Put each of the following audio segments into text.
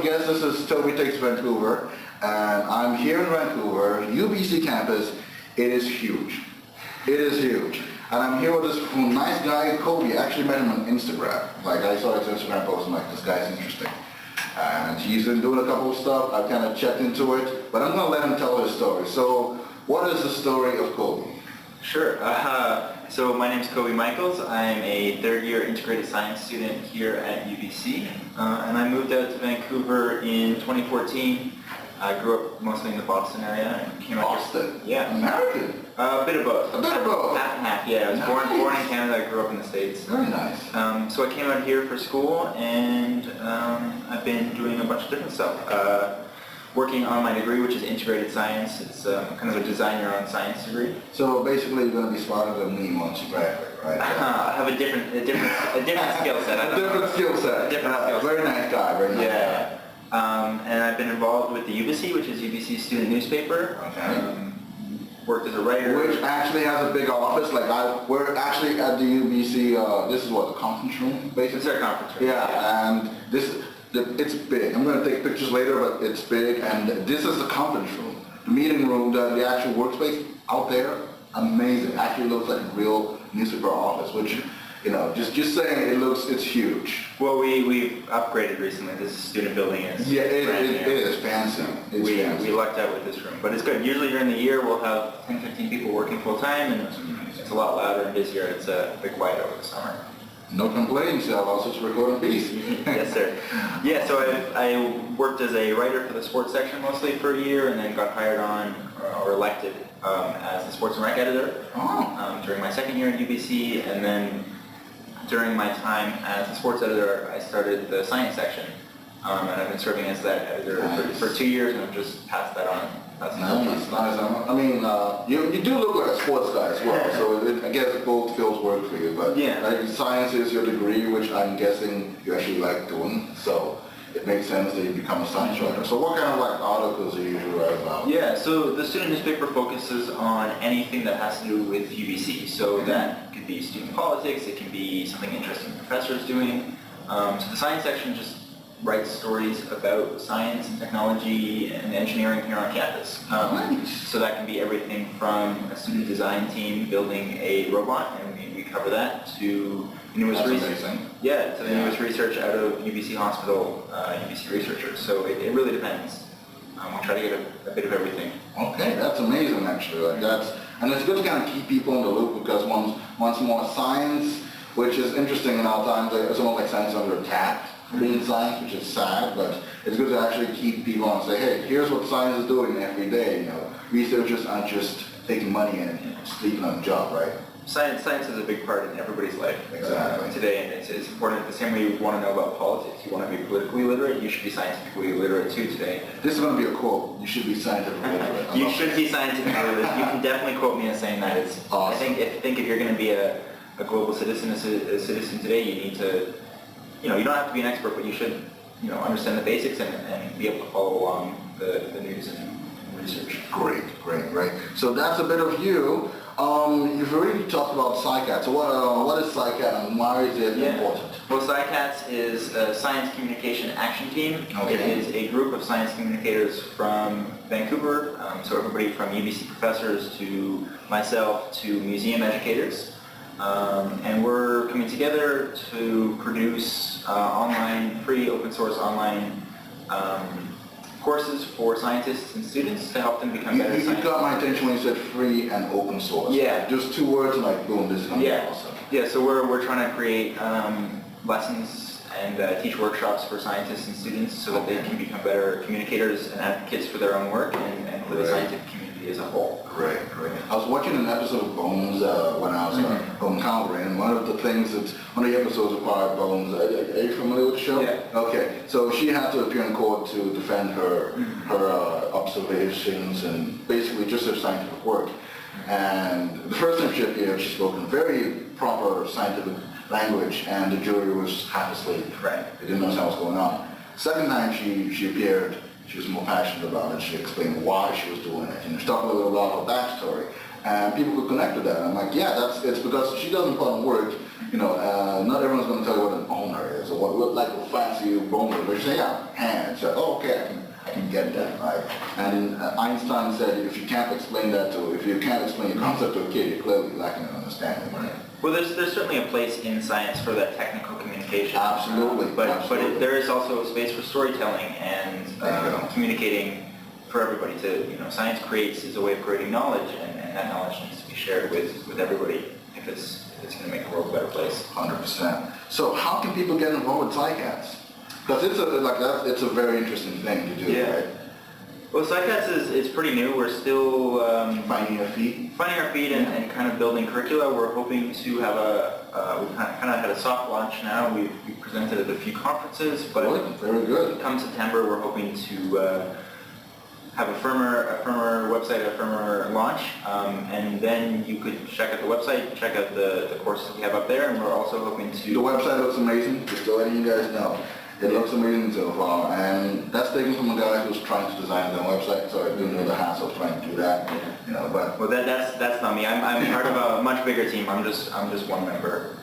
guess this is Toby Takes Vancouver, and I'm here in Vancouver, UBC campus. It is huge. It is huge. And I'm here with this nice guy, Koby. I actually met him on Instagram. Like, I saw his Instagram post, and I'm like, this guy's interesting. And he's been doing a couple of stuff. I've kind of checked into it, but I'm going to let him tell his story. So, what is the story of Koby? Sure. So my name is Koby Michaels. I'm a third-year integrated science student here at UBC, and I moved out to Vancouver in 2014. I grew up mostly in the Boston area. And came Boston? Yeah. American? A bit of both. A bit of both? Half and half, yeah. I was born in Canada. I grew up in the States. Very nice. So I came out here for school, and I've been doing a bunch of different stuff. Working on my degree, which is integrated science. It's kind of a design your own science degree. So basically, you're going to be smarter than me once you graduate, right? I have a different skill set. A different skill set. Very nice guy. Very nice guy. And I've been involved with the Ubyssey, which is UBC student newspaper. Okay. Worked as a writer. Which actually has a big office. Like we're actually at the UBC. This is what, the conference room, basically. It's our conference room. Yeah, and this. It's big. I'm going to take pictures later, but it's big, and this is the conference room, the meeting room, the actual workspace out there. Amazing. Actually looks like a real newspaper office, which, you know, just saying, it's huge. Well, we've upgraded recently. This student building is it is fancy. We lucked out with this room, but it's good. Usually during the year we'll have 10, 15 people working full time, and it's a lot louder and busier. It's a bit quiet over the summer. No complaints, I'll also just record in peace. Yes, sir. Yeah, so I worked as a writer for the sports section mostly for a year, and then got hired on, or elected, as the sports and rec editor during my second year at UBC, and then during my time as the sports editor, I started the science section, and I've been serving as that editor for 2 years, and I've just passed that on. Nice. I mean, you do look like a sports guy as well, so I guess both fields work for you. But yeah. Science is your degree, which I'm guessing you actually like doing, so it makes sense that you become a science writer. So what kind of articles do you usually write about? Yeah, so the student newspaper focuses on anything that has to do with UBC. So that could be student politics, it can be something interesting the professor is doing. So the science section just writes stories about science and technology and engineering here on campus. So that can be everything from a student design team building a robot, and we cover that, to the newest research. Yeah, to the newest research out of UBC Hospital, UBC researchers. So it really depends. We try to get a bit of everything. Okay, that's amazing actually. And it's good to kind of keep people in the loop, because once more science, which is interesting in our times, someone like science under attack. Being science, which is sad, but it's good to actually keep people on and say, hey, here's what science is doing every day. You know, researchers aren't just taking money and sleeping on the job, right? Science is a big part in everybody's life today, and it's important. The same way you want to know about politics, you want to be politically literate, you should be scientifically literate too today. This is going to be a quote. You should be scientifically literate. You should be scientifically literate. You can definitely quote me as saying that. It's awesome. I think if you're going to be a global citizen, a citizen today, you need to. You know, you don't have to be an expert, but you should, understand the basics and be able to follow along the news and research. Great. So that's a bit of you. You've already talked about SciCats. So what is SciCats and why is it important? Well, SciCats is a science communication action team. Okay. It is a group of science communicators from Vancouver, so everybody from UBC professors to myself to museum educators. And we're coming together to produce free open source online courses for scientists and students to help them become better scientists. You got my attention when you said free and open source. Yeah. Just 2 words and boom, this is going to be awesome. Yeah, so we're trying to create lessons and teach workshops for scientists and students so that they can become better communicators and advocates for their own work and for the scientific community as a whole. Great. I was watching an episode of Bones when I was home Calgary, and one of the episodes required Bones. Are you familiar with the show? Yeah. Okay, so she had to appear in court to defend her observations and basically just her scientific work. And the first time she appeared, she spoke in very proper scientific language, and the jury was half asleep. Right. They didn't understand what's going on. Second time she appeared, she was more passionate about it. She explained why she was doing it, and she talked a little about her backstory. And people could connect to that. And I'm like, yeah, it's because she does important work, not everyone's going to tell you what an ulnar is or what like a fancy bone is. But you say, yeah, hand. So, oh, okay, I can get that, right? And Einstein said, if you can't explain if you can't explain your concept to a kid, you're clearly lacking an understanding, right? Well, there's certainly a place in science for that technical communication. Absolutely. But there is also a space for storytelling and communicating for everybody to, science is a way of creating knowledge, and that knowledge needs to be shared with everybody if it's going to make the world a better place. 100%. So how can people get involved with SciCats? Because it's a very interesting thing to do, right? Well, SciCats is pretty new. We're still Finding our feet. Finding our feet and kind of building curricula. We're hoping to have we've kind of had a soft launch now. We've presented at a few conferences, but very good. Come September, we're hoping to have a firmer website, a firmer launch, and then you could check out the website, check out the courses we have up there, and we're also hoping to... The website looks amazing, just to let you guys know. It looks amazing so far, and that's taken from a guy who's trying to design his own website, so I do know the hassle of trying to do that. But well, that's not me. I'm part of a much bigger team. I'm just one member.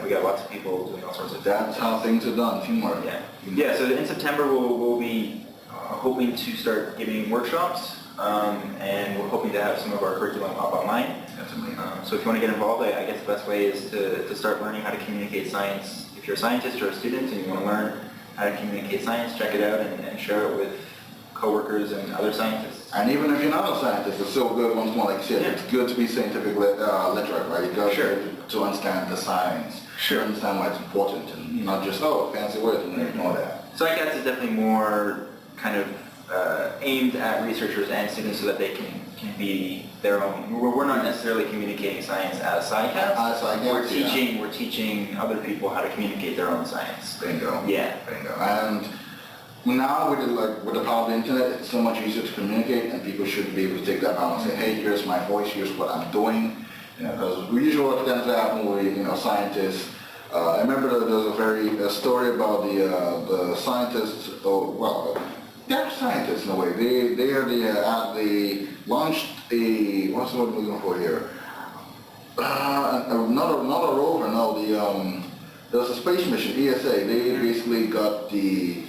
We got lots of people doing all sorts of things. That's how things are done, teamwork. Yeah. So in September we'll be hoping to start giving workshops, and we're hoping to have some of our curriculum up online. That's amazing. So if you want to get involved, I guess the best way is to start learning how to communicate science. If you're a scientist or a student and you want to learn how to communicate science, check it out and share it with coworkers and other scientists. And even if you're not a scientist, it's still good once more, like you said, it's good to be scientific literate, right? You got to understand the science, to understand why it's important, and not just, fancy words, and ignore that. SciCats is definitely more kind of aimed at researchers and students so that they can be their own. We're not necessarily communicating science as SciCats. We're teaching other people how to communicate their own science. Bingo. Yeah. Bingo. And now with the power of the internet, it's so much easier to communicate, and people should be able to take that power and say, hey, here's my voice, here's what I'm doing. Because usually what tends to happen with scientists. I remember there was a story about the scientists. They're scientists in a way. They launched what's the word we're looking for here? Not a rover, no. There was a space mission, ESA. They basically got the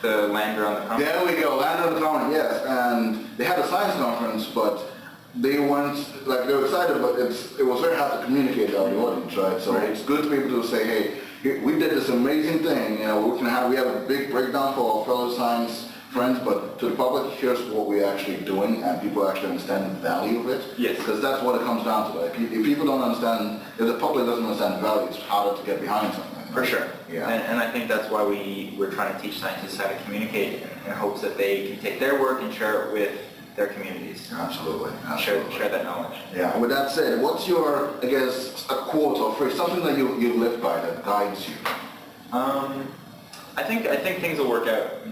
lander on the comet. There we go, lander on the comet, yes. And they had a science conference, but they weren't, they were excited, but it was very hard to communicate to the audience, right? So it's good to be able to say, hey, we did this amazing thing, we have a big breakdown for our fellow science friends, but to the public, here's what we're actually doing, and people actually understand the value of it. Yes. Because that's what it comes down to. If people don't understand, if the public doesn't understand the value, it's harder to get behind something. Right? For sure. Yeah. And I think that's why we're trying to teach scientists how to communicate in hopes that they can take their work and share it with their communities. Absolutely. Share that knowledge. Yeah. With that said, what's your, I guess, a quote or phrase, something that you live by that guides you? I think things will work out.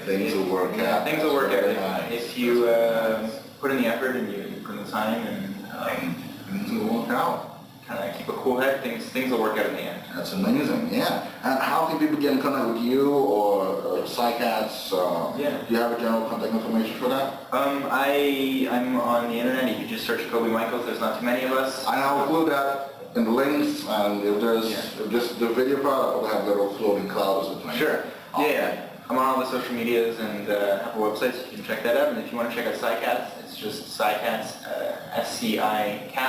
Things will work out. Things will work out nice. if you put in the effort and you put in the time and things will work out. Kind of keep a cool head. Things will work out in the end. That's amazing. Yeah. And how can people get in contact with you or SciCats? Do you have a general contact information for that? I'm on the internet. You can just search Koby Michaels. There's not too many of us. I'll include that in the links, and if just the video part, I'll have little floating clouds with my Sure. Yeah. I'm on all the social medias and have a website, so you can check that out. And if you want to check out SciCats, it's just SciCats, SCICats.ca.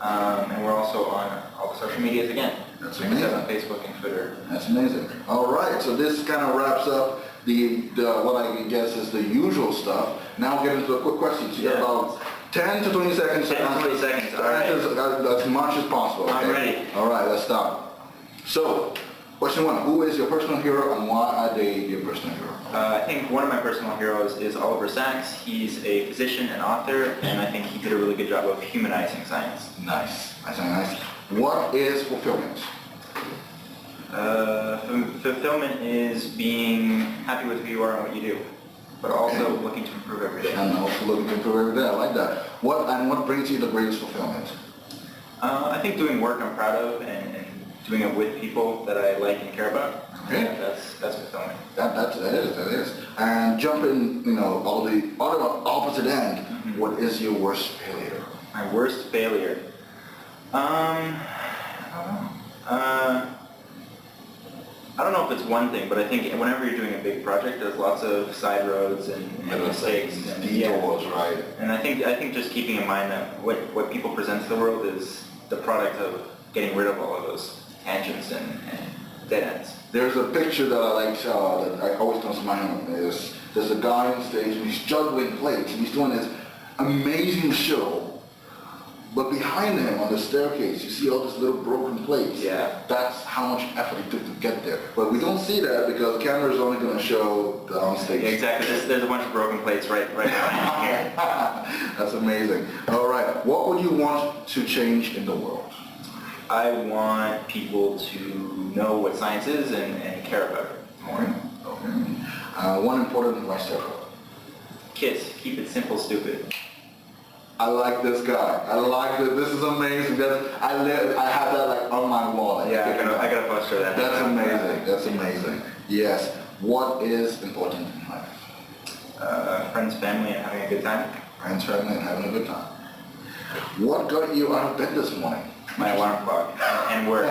And we're also on all the social medias again. That's amazing. Check us out on Facebook and Twitter. That's amazing. All right, so this kind of wraps up the what I guess is the usual stuff. Now we'll get into a quick question. So you got about 10 to 20 seconds. 10 to 20 seconds, all right. As much as possible. Okay? I'm ready. All right, let's start. So, question one, who is your personal hero and why are they your personal hero? I think one of my personal heroes is Oliver Sacks. He's a physician and author, and I think he did a really good job of humanizing science. Nice. Nice. What is fulfillment? Fulfillment is being happy with who you are and what you do, but also looking to improve every day. And also looking to improve every day. I like that. What brings you the greatest fulfillment? I think doing work I'm proud of and doing it with people that I like and care about. Okay. That's fulfillment. That is. And jumping, all the opposite end, what is your worst failure? My worst failure? I don't know if it's one thing, but I think whenever you're doing a big project, there's lots of side roads and mistakes. And, detours, right? And I think just keeping in mind that what people present to the world is the product of getting rid of all of those tangents and dead ends. There's a picture that I like that I always comes to mind is there's a guy on stage and he's juggling plates and he's doing this amazing show. But behind him on the staircase, you see all these little broken plates. Yeah. That's how much effort he took to get there. But we don't see that because the camera is only going to show the on stage. Yeah, exactly. There's a bunch of broken plates right now here. That's amazing. All right. What would you want to change in the world? I want people to know what science is and care about it more. Okay. One important advice to everyone. Kids, keep it simple, stupid. I like this guy. I like this. This is amazing. I have that like on my wall. Yeah, I got a poster of that. That's amazing. That's amazing. Yes. What is important in life? Friends, family, and having a good time. Friends, family, and having a good time. What got you out of bed this morning? My alarm clock and work.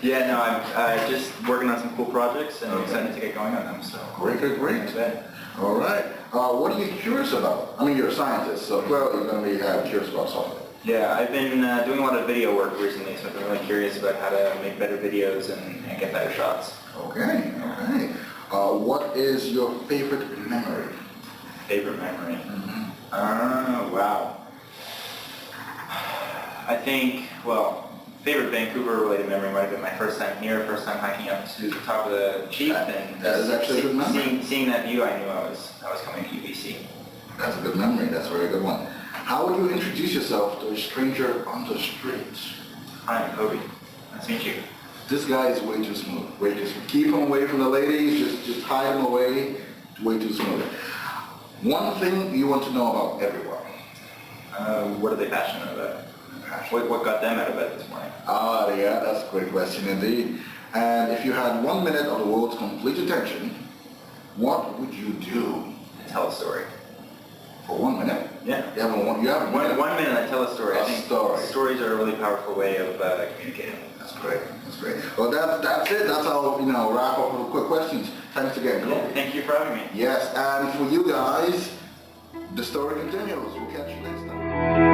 Yeah, no, I'm just working on some cool projects and I'm excited to get going on them. So Great. All right. What are you curious about? I mean, you're a scientist, so clearly you're going to be curious about something. Yeah, I've been doing a lot of video work recently, so I've been really curious about how to make better videos and get better shots. Okay. What is your favorite memory? Favorite memory? Wow. I think, favorite Vancouver-related memory might have been my first time here, first time hiking up to the top of the Chief, and that is actually a good memory. Seeing that view, I knew I was coming to UBC. That's a good memory. That's a very good one. How would you introduce yourself to a stranger on the street? Hi, I'm Koby. Nice to meet you. This guy is way too smooth. Way too smooth. Keep him away from the ladies. Just hide him away. Way too smooth. One thing you want to know about everyone. What are they passionate about? What got them out of bed this morning? Yeah, that's a great question indeed. And if you had 1 minute of the world's complete attention, what would you do? Tell a story. For 1 minute? Yeah. You have a minute? 1 minute, I tell a story. I think stories are a really powerful way of communicating. That's great. Well, that's it. That's how, wrap up with quick questions. Thanks again, Koby. Yeah, thank you for having me. Yes, and for you guys, the story continues. We'll catch you next time.